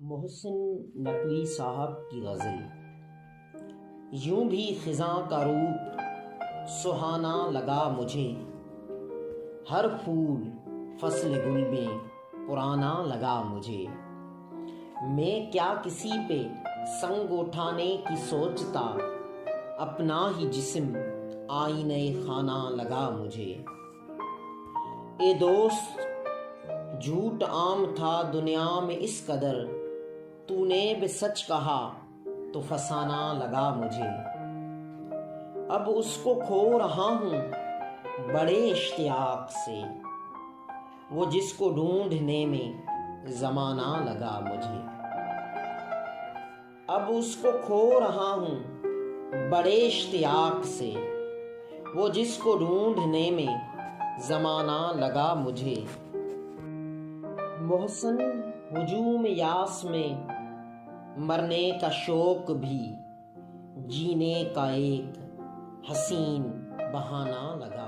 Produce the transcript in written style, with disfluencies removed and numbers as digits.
मोहसिन नकवी साहब की गज़ल। यूं भी खिज़ां का रूप सुहाना लगा मुझे, हर फूल फसल गुल में पुराना लगा मुझे। मैं क्या किसी पे संग उठाने की सोचता, अपना ही जिस्म आईने खाना लगा मुझे। ए दोस्त झूठ आम था दुनिया में इस कदर, तूने भी सच कहा तो फसाना लगा मुझे। अब उसको खो रहा हूँ बड़े इश्तियाक से, वो जिसको ढूंढने में ज़माना लगा मुझे। अब उसको खो रहा हूँ बड़े इश्तियाक से, वो जिसको ढूंढने में ज़माना लगा मुझे। मोहसिन हुजूम यास में मरने का शौक भी जीने का एक हसीन बहाना लगा